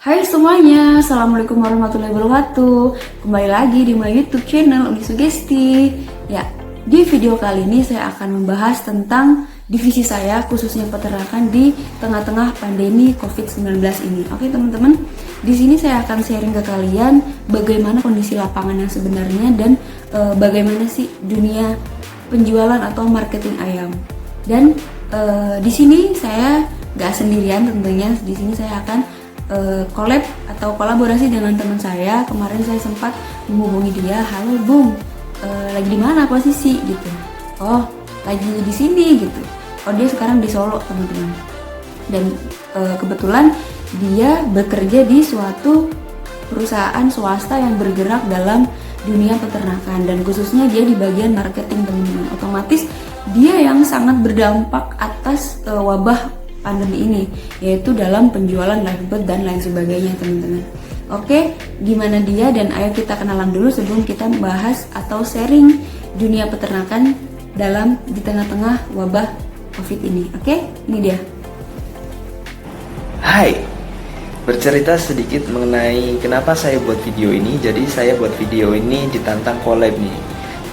Hai semuanya, Assalamualaikum warahmatullahi wabarakatuh. Kembali lagi di my YouTube channel Uni Sugesti. Ya, di video kali ini saya akan membahas tentang divisi saya, khususnya peternakan di tengah-tengah pandemi COVID-19 ini. Oke teman-teman, di sini saya akan sharing ke kalian bagaimana kondisi lapangan yang sebenarnya dan bagaimana sih dunia penjualan atau marketing ayam. Dan di sini saya nggak sendirian tentunya. Di sini saya akan collab atau kolaborasi dengan teman saya. Kemarin saya sempat menghubungi dia, halo Bung, lagi di mana posisi gitu. Oh, lagi di sini gitu. Oh, dia sekarang di Solo teman-teman. Dan kebetulan dia bekerja di suatu perusahaan swasta yang bergerak dalam dunia peternakan dan khususnya dia di bagian marketing teman-teman. Otomatis dia yang sangat berdampak atas wabah pandemi ini, yaitu dalam penjualan live bird dan lain sebagainya teman-teman. Oke, gimana dia dan ayo kita kenalan dulu sebelum kita membahas atau sharing dunia peternakan di tengah-tengah wabah COVID ini. Oke, ini dia. Hai, bercerita sedikit mengenai kenapa saya buat video ini. Jadi saya buat video ini ditantang collab nih,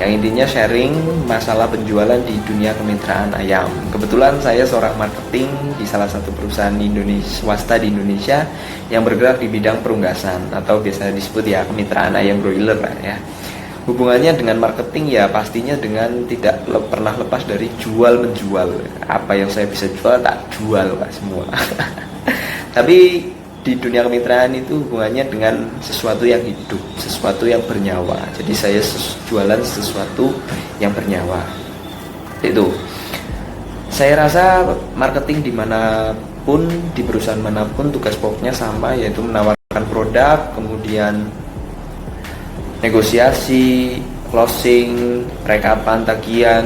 yang intinya sharing masalah penjualan di dunia kemitraan ayam. Kebetulan saya seorang marketing di salah satu perusahaan di Indonesia, swasta di Indonesia yang bergerak di bidang perunggasan atau biasa disebut ya kemitraan ayam broiler lah ya. Hubungannya dengan marketing ya pastinya dengan tidak pernah lepas dari jual menjual. Apa yang saya bisa jual tak jual Pak semua. Tapi di dunia kemitraan itu hubungannya dengan sesuatu yang hidup, sesuatu yang bernyawa. Jadi saya jualan sesuatu yang bernyawa. Itu. Saya rasa marketing dimanapun, di perusahaan manapun tugas pokoknya sama, yaitu menawarkan produk, kemudian negosiasi, closing, rekapan tagihan,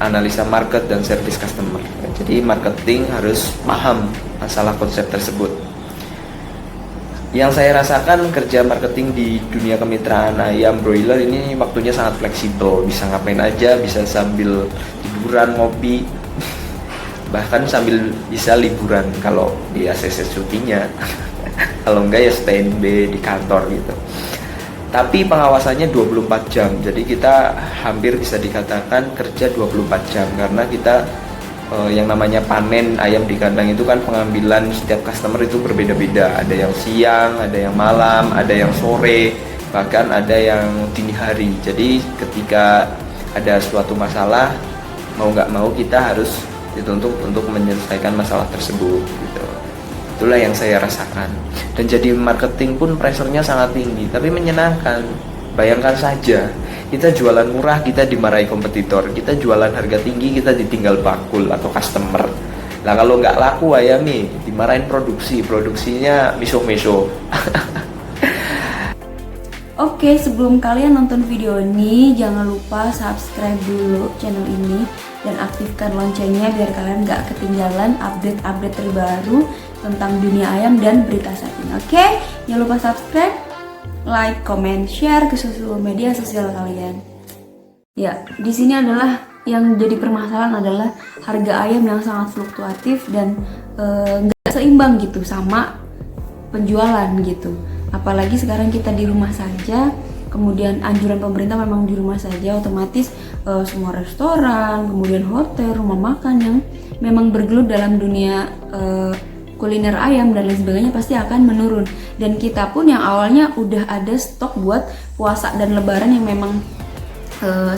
analisa market dan service customer. Jadi marketing harus paham masalah konsep tersebut. Yang saya rasakan kerja marketing di dunia kemitraan ayam broiler ini waktunya sangat fleksibel, bisa ngapain aja, bisa sambil liburan ngopi, bahkan sambil bisa liburan kalau di ACC syutingnya. Kalau enggak ya standby di kantor gitu. Tapi pengawasannya 24 jam, jadi kita hampir bisa dikatakan kerja 24 jam karena kita yang namanya panen ayam di kandang itu kan pengambilan setiap customer itu berbeda-beda. Ada yang siang, ada yang malam, ada yang sore, bahkan ada yang dini hari. Jadi ketika ada suatu masalah, mau nggak mau kita harus dituntut untuk menyelesaikan masalah tersebut gitu. Itulah yang saya rasakan. Dan jadi marketing pun pressure-nya sangat tinggi, tapi menyenangkan. Bayangkan saja, kita jualan murah, kita dimarahi kompetitor. Kita jualan harga tinggi, kita ditinggal bakul atau customer. Lah kalau nggak laku ayam nih, dimarahin produksinya miso-miso. Oke, sebelum kalian nonton video ini, jangan lupa subscribe dulu channel ini dan aktifkan loncengnya biar kalian nggak ketinggalan update-update terbaru tentang dunia ayam dan berita saat ini. Oke, jangan lupa subscribe, like, comment, share ke sosial media sosial kalian. Ya, di sini adalah yang jadi permasalahan adalah harga ayam yang sangat fluktuatif dan nggak seimbang gitu sama penjualan gitu. Apalagi sekarang kita di rumah saja, kemudian anjuran pemerintah memang di rumah saja, otomatis semua restoran, kemudian hotel, rumah makan yang memang bergelut dalam dunia kuliner ayam dan lain sebagainya pasti akan menurun. Dan kita pun yang awalnya udah ada stok buat puasa dan lebaran yang memang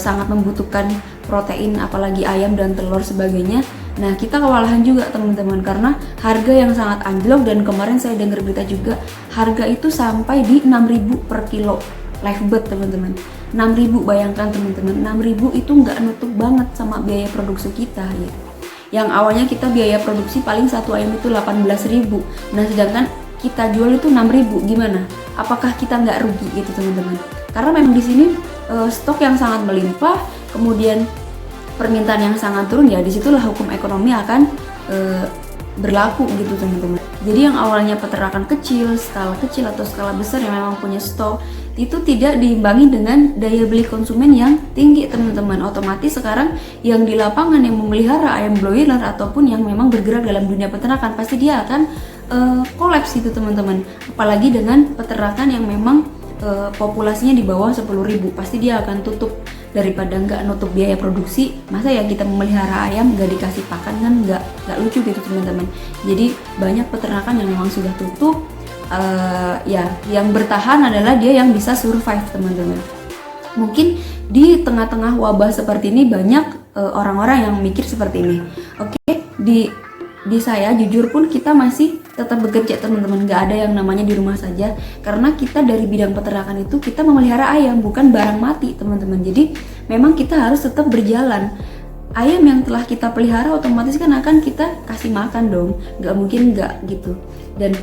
sangat membutuhkan protein, apalagi ayam dan telur sebagainya. Nah, kita kewalahan juga teman-teman karena harga yang sangat anjlok. Dan kemarin saya dengar berita juga harga itu sampai di 6.000 per kilo live bird teman-teman. 6.000, bayangkan teman-teman, 6.000 itu nggak nutup banget sama biaya produksi kita gitu. Yang awalnya kita biaya produksi paling satu ayam itu 18.000. Nah, sedangkan kita jual itu 6.000. Gimana? Apakah kita nggak rugi gitu teman-teman? Karena memang di sini stok yang sangat melimpah, kemudian permintaan yang sangat turun, ya disitulah hukum ekonomi akan berlaku gitu teman-teman. Jadi yang awalnya peternakan kecil, skala kecil atau skala besar yang memang punya stok itu tidak diimbangi dengan daya beli konsumen yang tinggi teman-teman. Otomatis sekarang yang di lapangan yang memelihara ayam broiler ataupun yang memang bergerak dalam dunia peternakan pasti dia akan kolaps gitu teman-teman. Apalagi dengan peternakan yang memang populasinya di bawah 10.000, pasti dia akan tutup. Daripada nggak nutup biaya produksi, masa ya kita memelihara ayam nggak dikasih pakan, kan nggak lucu gitu teman-teman. Jadi banyak peternakan yang memang sudah tutup. Ya yang bertahan adalah dia yang bisa survive teman-teman. Mungkin di tengah-tengah wabah seperti ini banyak orang-orang yang mikir seperti ini. Oke, di saya jujur pun kita masih tetap bekerja teman-teman, nggak ada yang namanya di rumah saja, karena kita dari bidang peternakan itu kita memelihara ayam, bukan barang mati teman-teman. Jadi memang kita harus tetap berjalan. Ayam yang telah kita pelihara otomatis kan akan kita kasih makan dong, nggak mungkin nggak gitu. Dan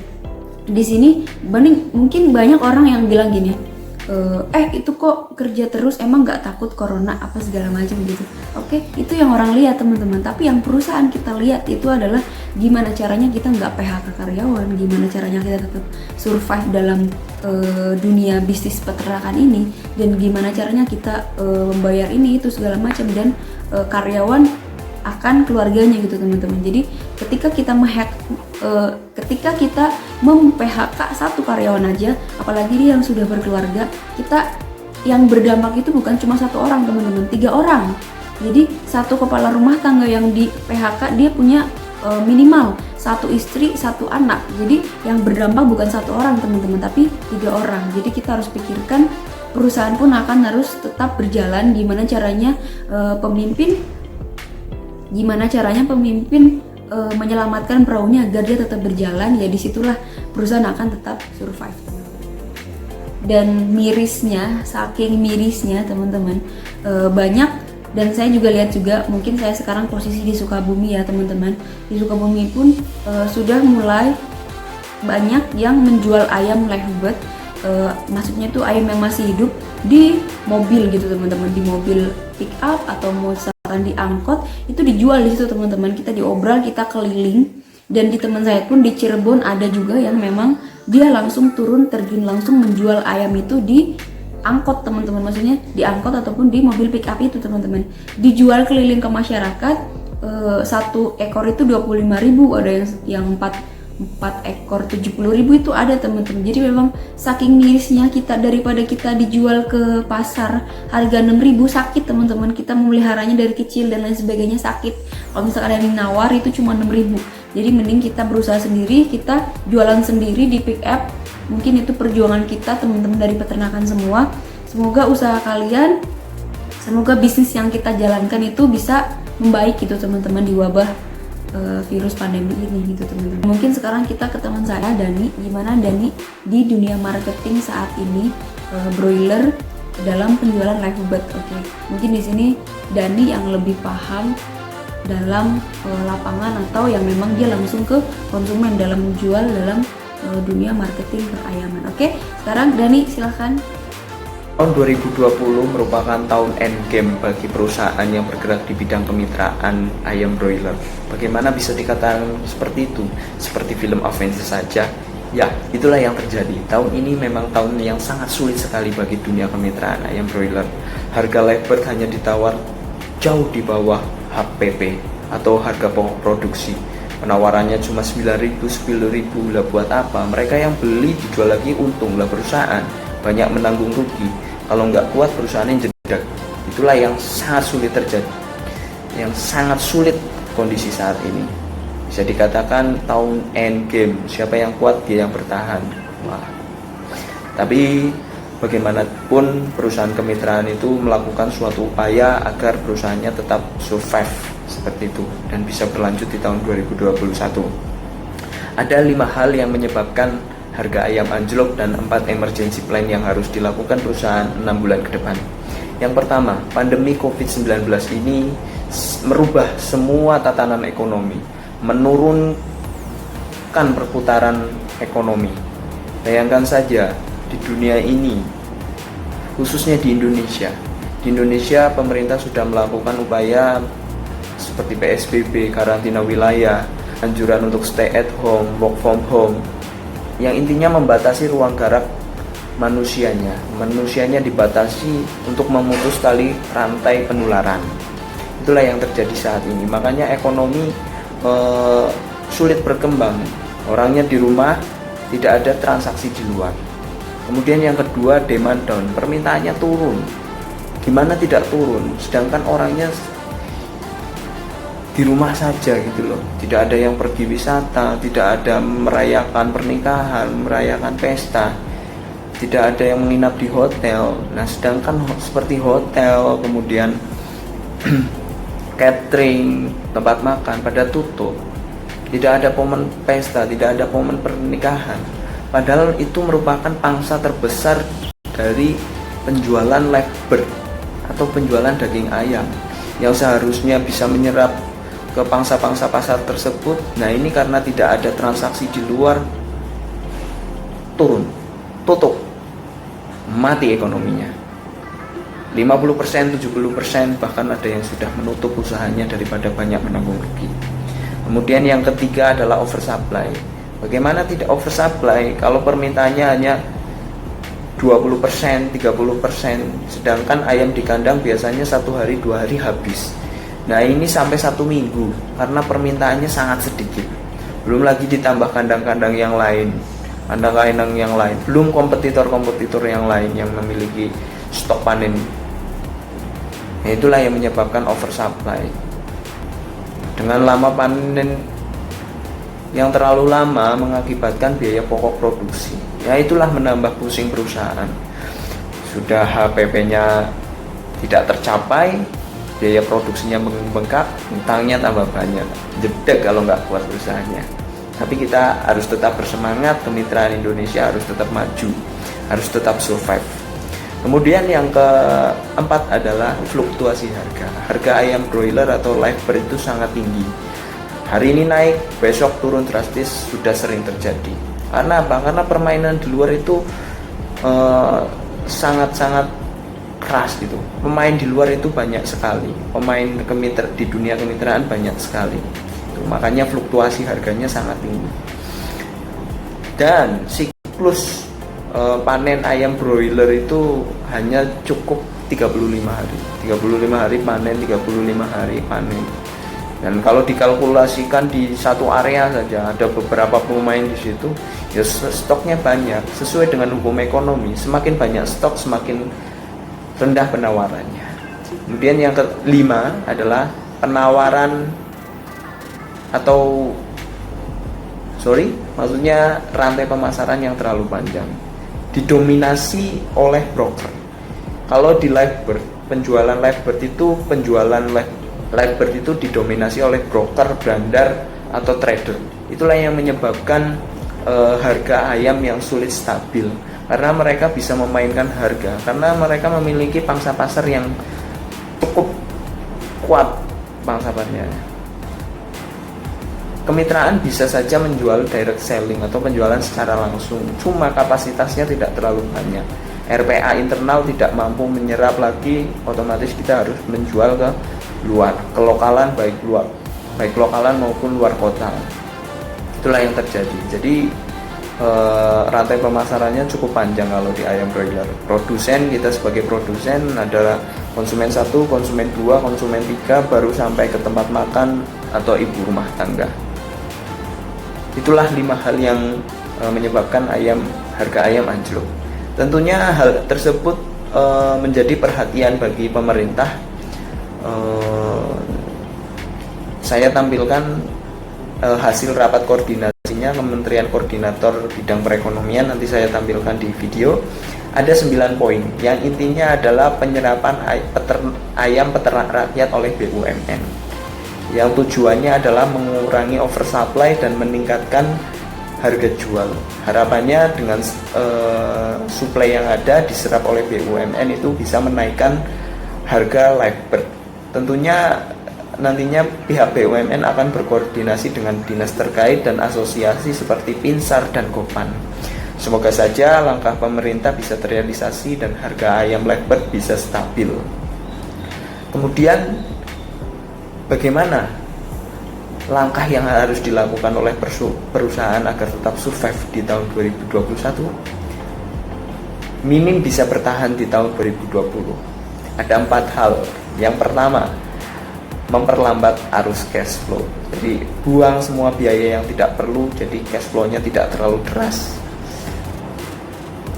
di sini mungkin banyak orang yang bilang gini, itu kok kerja terus, emang nggak takut corona apa segala macam gitu. Oke, itu yang orang lihat teman-teman, tapi yang perusahaan kita lihat itu adalah gimana caranya kita nggak PHK karyawan, gimana caranya kita tetap survive dalam dunia bisnis peternakan ini, dan gimana caranya kita membayar ini itu segala macam, dan karyawan akan keluarganya gitu teman-teman. Jadi ketika kita ketika kita mem-PHK satu karyawan aja, apalagi dia yang sudah berkeluarga, kita yang berdampak itu bukan cuma satu orang teman-teman, 3 orang. Jadi satu kepala rumah tangga yang di PHK dia punya minimal 1 istri 1 anak. Jadi yang berdampak bukan 1 orang teman-teman, tapi 3 orang. Jadi kita harus pikirkan perusahaan pun akan harus tetap berjalan. Gimana caranya pemimpin menyelamatkan perahunya agar dia tetap berjalan, ya disitulah perusahaan akan tetap survive. Dan mirisnya, saking mirisnya teman-teman, banyak, dan saya juga lihat juga, mungkin saya sekarang posisi di Sukabumi ya teman-teman, di Sukabumi pun sudah mulai banyak yang menjual ayam live bird, maksudnya tuh ayam yang masih hidup di mobil gitu teman-teman, di mobil pick up atau misalkan di angkot, itu dijual di situ teman-teman. Kita diobral, kita keliling, dan di teman saya pun di Cirebon ada juga yang memang dia langsung turun terjun langsung menjual ayam itu di angkot teman-teman, maksudnya di angkot ataupun di mobil pick up itu teman-teman, dijual keliling ke masyarakat. Satu ekor itu 25.000, ada yang 4 ekor 70.000 itu ada teman-teman. Jadi memang saking mirisnya kita, daripada kita dijual ke pasar harga 6.000 sakit teman-teman, kita memeliharanya dari kecil dan lain sebagainya sakit. Kalau misalkan ada yang nawar itu cuma 6.000, jadi mending kita berusaha sendiri, kita jualan sendiri di pick up. Mungkin itu perjuangan kita teman-teman dari peternakan semua. Semoga usaha kalian, semoga bisnis yang kita jalankan itu bisa membaik gitu teman-teman di wabah virus pandemi ini gitu teman-teman. Mungkin sekarang kita ke teman saya Dani, gimana Dani di dunia marketing saat ini broiler dalam penjualan live bird. Oke, mungkin di sini Dani yang lebih paham dalam lapangan atau yang memang dia langsung ke konsumen dalam menjual dalam dunia marketing perayaman. Oke, sekarang Dani silahkan. Tahun 2020 merupakan tahun endgame bagi perusahaan yang bergerak di bidang kemitraan ayam broiler. Bagaimana bisa dikatakan seperti itu? Seperti film Avengers saja? Ya, itulah yang terjadi. Tahun ini memang tahun yang sangat sulit sekali bagi dunia kemitraan ayam broiler. Harga live bird hanya ditawar jauh di bawah HPP atau harga pokok produksi. Penawarannya cuma 9.000, 10.000 lah, buat apa? Mereka yang beli dijual lagi untung lah, perusahaan banyak menanggung rugi. Kalau nggak kuat perusahaannya jedak. Itulah yang sangat sulit terjadi, yang sangat sulit kondisi saat ini. Bisa dikatakan tahun end game, siapa yang kuat dia yang bertahan. Wah. Tapi bagaimanapun perusahaan kemitraan itu melakukan suatu upaya agar perusahaannya tetap survive seperti itu dan bisa berlanjut di tahun 2021. Ada 5 hal yang menyebabkan harga ayam anjlok dan 4 emergency plan yang harus dilakukan perusahaan 6 bulan ke depan. Yang pertama, pandemi COVID-19 ini merubah semua tatanan ekonomi, menurunkan perputaran ekonomi. Bayangkan saja di dunia ini, khususnya di Indonesia. Di Indonesia pemerintah sudah melakukan upaya seperti PSBB, karantina wilayah, anjuran untuk stay at home, work from home, yang intinya membatasi ruang gerak manusianya dibatasi untuk memutus tali rantai penularan. Itulah yang terjadi saat ini. Makanya ekonomi sulit berkembang. Orangnya di rumah, tidak ada transaksi di luar. Kemudian yang kedua, demand down, permintaannya turun. Gimana tidak turun? Sedangkan orangnya di rumah saja gitu loh. Tidak ada yang pergi wisata, tidak ada merayakan pernikahan, merayakan pesta, tidak ada yang menginap di hotel. Nah, sedangkan seperti hotel, kemudian catering, tempat makan pada tutup. Tidak ada momen pesta, tidak ada momen pernikahan. Padahal itu merupakan pangsa terbesar dari penjualan live bird atau penjualan daging ayam yang seharusnya bisa menyerap ke pangsa-pangsa pasar tersebut. Nah, ini karena tidak ada transaksi di luar, turun, tutup, mati ekonominya. 50%, 70%, bahkan ada yang sudah menutup usahanya daripada banyak menanggung rugi. Kemudian yang ketiga adalah oversupply. Bagaimana tidak oversupply kalau permintaannya hanya 20%, 30%, sedangkan ayam di kandang biasanya 1 hari 2 hari habis. Nah, ini sampai 1 minggu karena permintaannya sangat sedikit. Belum lagi ditambah kandang-kandang yang lain, kandang-kandang yang lain, belum kompetitor-kompetitor yang lain yang memiliki stok panen. Nah, itulah yang menyebabkan oversupply. Dengan lama panen yang terlalu lama mengakibatkan biaya pokok produksi. Ya, itulah menambah pusing perusahaan. Sudah HPP-nya tidak tercapai, biaya produksinya membengkak, utangnya tambah banyak, jedek kalau nggak kuat usahanya. Tapi kita harus tetap bersemangat, kemitraan Indonesia harus tetap maju, harus tetap survive. Kemudian yang keempat adalah fluktuasi harga. Harga ayam broiler atau live bird itu sangat tinggi. Hari ini naik, besok turun drastis, sudah sering terjadi. Karena apa? Karena permainan di luar itu sangat-sangat keras gitu. Pemain di luar itu banyak sekali. Pemain di dunia kemitraan banyak sekali. Makanya fluktuasi harganya sangat tinggi. Dan siklus panen ayam broiler itu hanya cukup 35 hari. 35 hari panen, 35 hari panen. Dan kalau dikalkulasikan di satu area saja ada beberapa pemain di situ, ya stoknya banyak. Sesuai dengan hukum ekonomi, semakin banyak stok semakin rendah penawarannya. Kemudian yang kelima adalah penawaran maksudnya rantai pemasaran yang terlalu panjang, didominasi oleh broker. Kalau di live bird, penjualan live bird itu didominasi oleh broker, brandar, atau trader. Itulah yang menyebabkan harga ayam yang sulit stabil, karena mereka bisa memainkan harga, karena mereka memiliki pangsa pasar yang cukup kuat pangsa pasarnya. Kemitraan bisa saja menjual direct selling atau penjualan secara langsung, cuma kapasitasnya tidak terlalu banyak. RPA internal tidak mampu menyerap lagi, otomatis kita harus menjual ke luar, ke lokalan, baik lokalan maupun luar kota. Itulah yang terjadi. Jadi rantai pemasarannya cukup panjang kalau di ayam broiler. Produsen, kita sebagai produsen adalah konsumen 1, konsumen 2, konsumen 3, baru sampai ke tempat makan atau ibu rumah tangga. Itulah 5 hal yang menyebabkan harga ayam anjlok. Tentunya hal tersebut menjadi perhatian bagi pemerintah. Saya tampilkan hasil rapat koordinasinya Kementerian Koordinator Bidang Perekonomian, nanti saya tampilkan di video. Ada 9 poin yang intinya adalah penyerapan ayam peternak rakyat oleh BUMN, yang tujuannya adalah mengurangi oversupply dan meningkatkan harga jual. Harapannya dengan suplai yang ada diserap oleh BUMN itu bisa menaikkan harga live bird. Tentunya nantinya pihak BUMN akan berkoordinasi dengan dinas terkait dan asosiasi seperti Pinsar dan Gopan. Semoga saja langkah pemerintah bisa terrealisasi dan harga ayam live bird bisa stabil. Kemudian bagaimana langkah yang harus dilakukan oleh perusahaan agar tetap survive di tahun 2021? minim bisa bertahan di tahun 2020? Ada 4 hal. Yang pertama, memperlambat arus cash flow. Jadi buang semua biaya yang tidak perlu, jadi cash flow-nya tidak terlalu deras.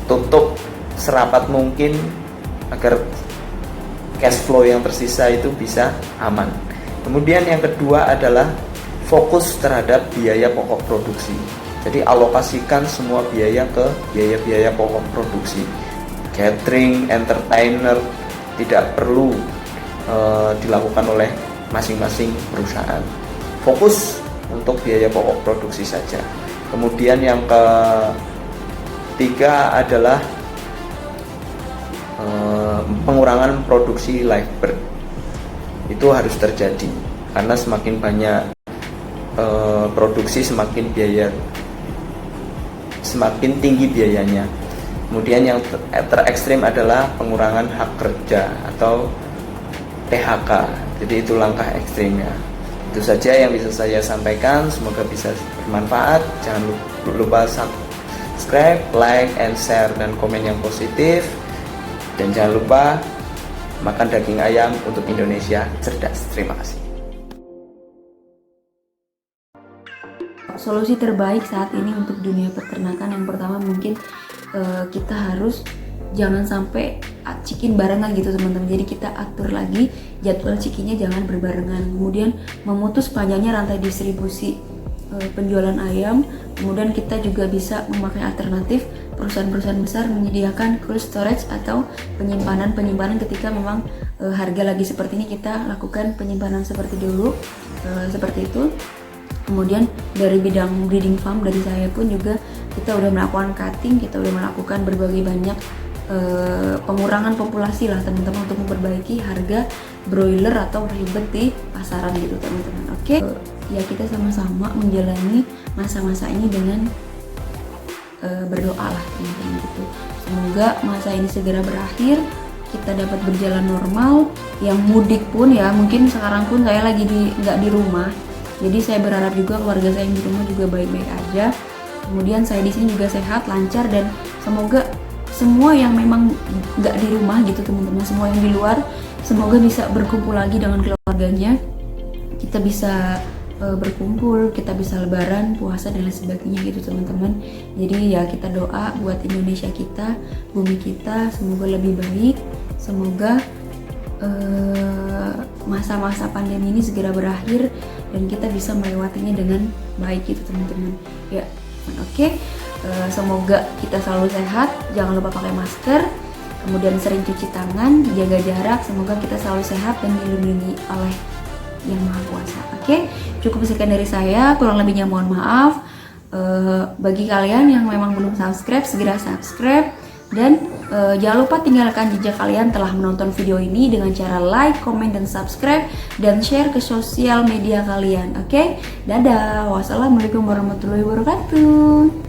Tutup serapat mungkin agar cash flow yang tersisa itu bisa aman. Kemudian yang kedua adalah fokus terhadap biaya pokok produksi. Jadi alokasikan semua biaya ke biaya-biaya pokok produksi. Catering, entertainer tidak perlu dilakukan oleh masing-masing perusahaan. Fokus untuk biaya pokok produksi saja. Kemudian yang ketiga adalah pengurangan produksi live bird. Itu harus terjadi karena semakin banyak produksi semakin tinggi biayanya. Kemudian yang terekstrim adalah pengurangan hak kerja atau PHK. Jadi itu langkah ekstrimnya. Itu saja yang bisa saya sampaikan. Semoga bisa bermanfaat. Jangan lupa subscribe, like, and share, dan komen yang positif. Dan jangan lupa makan daging ayam untuk Indonesia cerdas. Terima kasih. Solusi terbaik saat ini untuk dunia peternakan, yang pertama mungkin kita harus jangan sampai chicken barengan gitu teman-teman. Jadi kita atur lagi jadwal chickennya, jangan berbarengan. Kemudian memutus panjangnya rantai distribusi penjualan ayam. Kemudian kita juga bisa memakai alternatif perusahaan-perusahaan besar menyediakan cold storage atau penyimpanan ketika memang harga lagi seperti ini, kita lakukan penyimpanan seperti dulu, seperti itu. Kemudian dari bidang breeding farm, dari saya pun juga kita udah melakukan cutting, kita udah melakukan berbagai banyak pengurangan populasi lah teman-teman untuk memperbaiki harga broiler atau ribet di pasaran gitu teman-teman. Oke, ya kita sama-sama menjalani masa-masa ini dengan berdoa lah teman-teman gitu. Semoga masa ini segera berakhir, kita dapat berjalan normal. Yang mudik pun ya, mungkin sekarang pun saya lagi nggak di rumah, jadi saya berharap juga keluarga saya yang di rumah juga baik-baik aja. Kemudian saya di sini juga sehat, lancar, dan semoga semua yang memang nggak di rumah gitu teman-teman, semua yang di luar, semoga bisa berkumpul lagi dengan keluarganya. Kita bisa berkumpul, kita bisa lebaran, puasa, dan lain sebagainya gitu teman-teman. Jadi ya kita doa buat Indonesia kita, bumi kita, semoga lebih baik. Semoga masa-masa pandemi ini segera berakhir dan kita bisa melewatinya dengan baik gitu teman-teman. Ya, oke. Semoga kita selalu sehat, jangan lupa pakai masker, kemudian sering cuci tangan, jaga jarak. Semoga kita selalu sehat dan dilindungi oleh Yang Maha Kuasa. Oke, cukup sekian dari saya, kurang lebihnya mohon maaf. Bagi kalian yang memang belum subscribe, segera subscribe, dan jangan lupa tinggalkan jejak kalian telah menonton video ini dengan cara like, comment, dan subscribe, dan share ke sosial media kalian. Oke, dadah, wassalamualaikum warahmatullahi wabarakatuh.